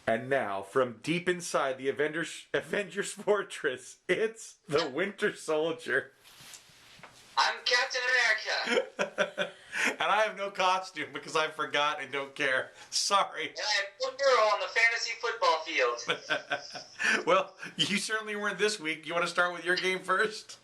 And now, from deep inside the Avengers Fortress, it's the Winter Soldier. I'm Captain America. And I have no costume because I forgot and don't care. Sorry. And I have one girl on the fantasy football field. Well, you certainly weren't this week. You want to start with your game first?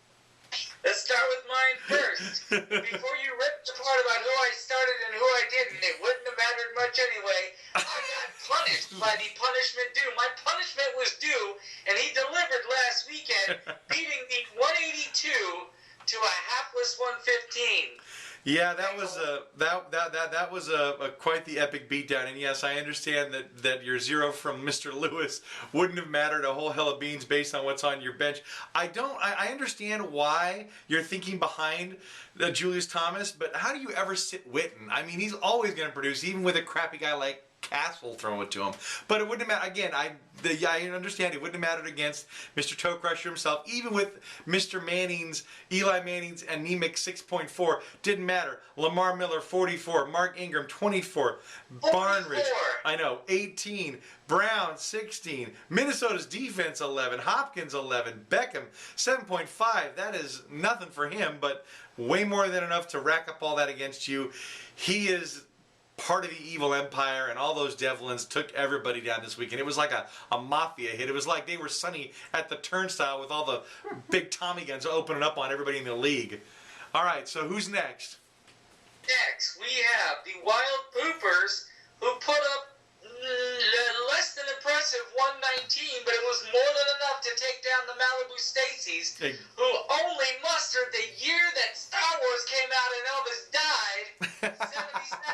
Let's start with mine first. Before you ripped apart about who I started and who I didn't, it wouldn't have mattered much anyway. I got punished by the punishment due. My punishment was due, and he delivered last weekend, beating the 182 to a hapless 115. Yeah, that was quite the epic beatdown. And yes, I understand that your 0 from Mr. Lewis wouldn't have mattered a whole hell of beans based on what's on your bench. I understand why you're thinking behind Julius Thomas, but how do you ever sit Witten? I mean, he's always going to produce, even with a crappy guy like Castle throwing it to him. But it wouldn't have mattered. Again, I understand it wouldn't have mattered against Mr. Toe Crusher himself. Even with Mr. Manning's, Eli Manning's anemic 6.4, didn't matter. Lamar Miller, 44. Mark Ingram, 24. Barnridge, I know, 18. Brown, 16. Minnesota's defense, 11. Hopkins, 11. Beckham, 7.5. That is nothing for him, but way more than enough to rack up all that against you. He is part of the evil empire, and all those Devlins took everybody down this weekend. It was like a mafia hit. It was like they were Sonny at the turnstile with all the big Tommy guns opening up on everybody in the league. All right, so who's next? Next, we have the Wild Poopers, who put up less than impressive 119, but it was more than enough to take down the Malibu Stacy's, who only mustered the year that Star Wars came out and Elvis died, 77.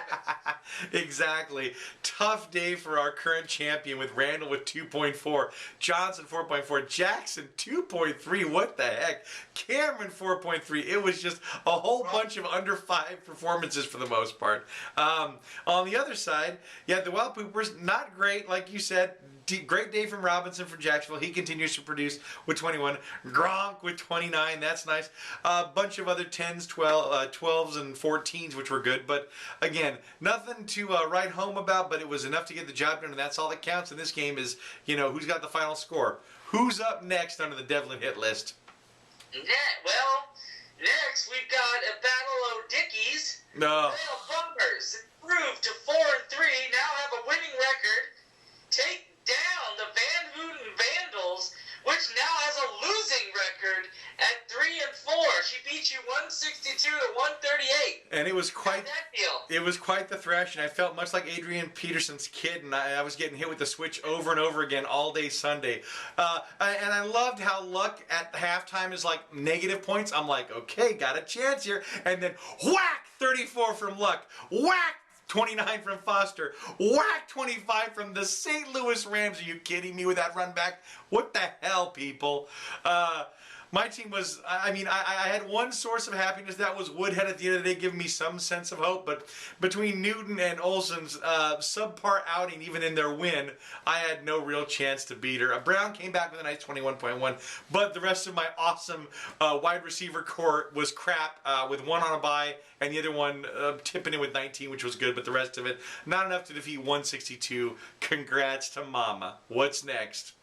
Exactly. Tough day for our current champion with Randall with 2.4, Johnson 4.4, Jackson 2.3. What the heck? Cameron 4.3. It was just a whole bunch of under 5 performances for the most part. On the other side, yeah, the Wild Poopers, not great, like you said. Great day from Robinson from Jacksonville. He continues to produce with 21. Gronk with 29. That's nice. A bunch of other 10s, 12s, and 14s, which were good. But again, nothing to write home about, but it was enough to get the job done, and that's all that counts in this game is, who's got the final score. Who's up next under the Devlin hit list? Well, next we've got a Battle of Dickies. No. Bombers improved to 4-3, now have a winning record. Take down the Van Houten Vandals, which now has a losing record at 3-4. She beat you 162 to 138. And it was quite that deal. It was quite the thrashing. I felt much like Adrian Peterson's kid, and I was getting hit with the switch over and over again all day Sunday. And I loved how Luck at halftime is like negative points. I'm like, okay, got a chance here. And then whack, 34 from Luck. Whack, 29 from Foster. Whack, 25 from the St. Louis Rams. Are you kidding me with that run back? What the hell, people? My team was, I had one source of happiness. That was Woodhead at the end of the day, giving me some sense of hope. But between Newton and Olsen's subpar outing, even in their win, I had no real chance to beat her. Brown came back with a nice 21.1. But the rest of my awesome wide receiver core was crap, with one on a bye and the other one tipping in with 19, which was good. But the rest of it, not enough to defeat 162. Congrats to Mama. What's next?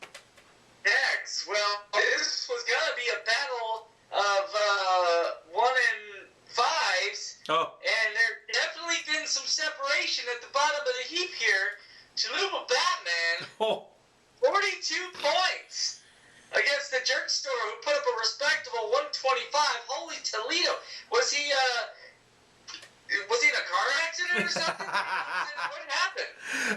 Next, well, this was gonna be a battle of 1-5s, and there definitely been some separation at the bottom of the heap here. Chalupa Batman, 42 points against the Jerk Store, who put up a respectable 125. Holy Toledo! Was he in a car accident or something? What happened?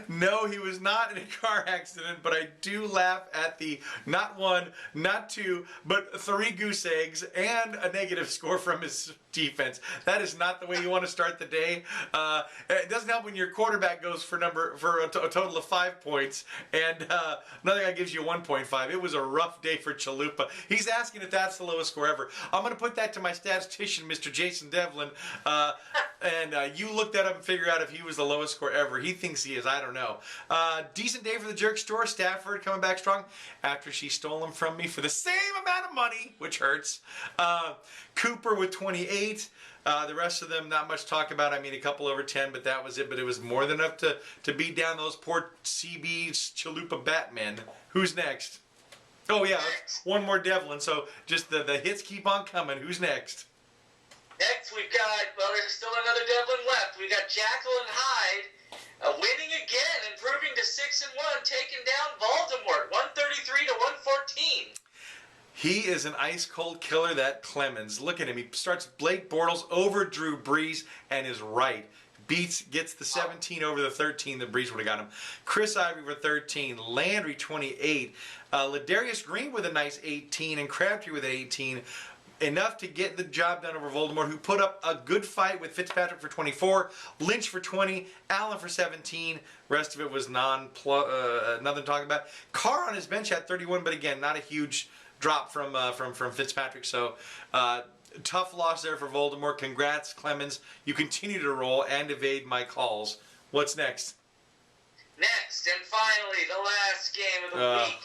No, he was not in a car accident, but I do laugh at the not 1, not 2, but 3 goose eggs and a negative score from his defense. That is not the way you want to start the day. It doesn't help when your quarterback goes for a total of 5 points, and another guy gives you 1.5. It was a rough day for Chalupa. He's asking if that's the lowest score ever. I'm going to put that to my statistician, Mr. Jason Devlin. And you look that up and figure out if he was the lowest score ever. He thinks he is. I don't know. Decent day for the Jerk Store. Stafford coming back strong after she stole him from me for the same amount of money, which hurts. Cooper with 28. The rest of them, not much to talk about. I mean, a couple over 10, but that was it. But it was more than enough to beat down those poor CB's Chalupa Batmen. Who's next? Oh, yeah, one more Devlin. So just the hits keep on coming. Who's next? Next, we've got, well, there's still another Devlin left. We got Jacqueline Hyde winning again, improving to 6-1, taking down Voldemort, 133 to 114. He is an ice-cold killer, that Clemens. Look at him. He starts Blake Bortles over Drew Brees and is right. Gets the 17 over the 13 that Brees would have got him. Chris Ivory for 13. Landry, 28. Ladarius Green with a nice 18. And Crabtree with an 18. Enough to get the job done over Voldemort, who put up a good fight with Fitzpatrick for 24, Lynch for 20, Allen for 17. Rest of it was nothing to talk about. Carr on his bench had 31, but again, not a huge drop from Fitzpatrick. So tough loss there for Voldemort. Congrats, Clemens. You continue to roll and evade my calls. What's next? Next, and finally, the last game of the week.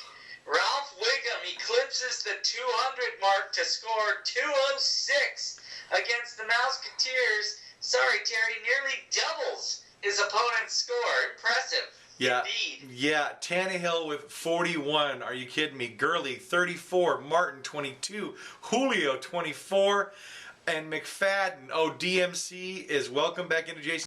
Ralph Wiggum eclipses the 200 mark to score 206 against the Mouseketeers. Sorry, Terry, nearly doubles his opponent's score. Impressive. Yeah, indeed. Yeah, Tannehill with 41. Are you kidding me? Gurley, 34. Martin, 22. Julio, 24. And McFadden, DMC is welcome back into Jason.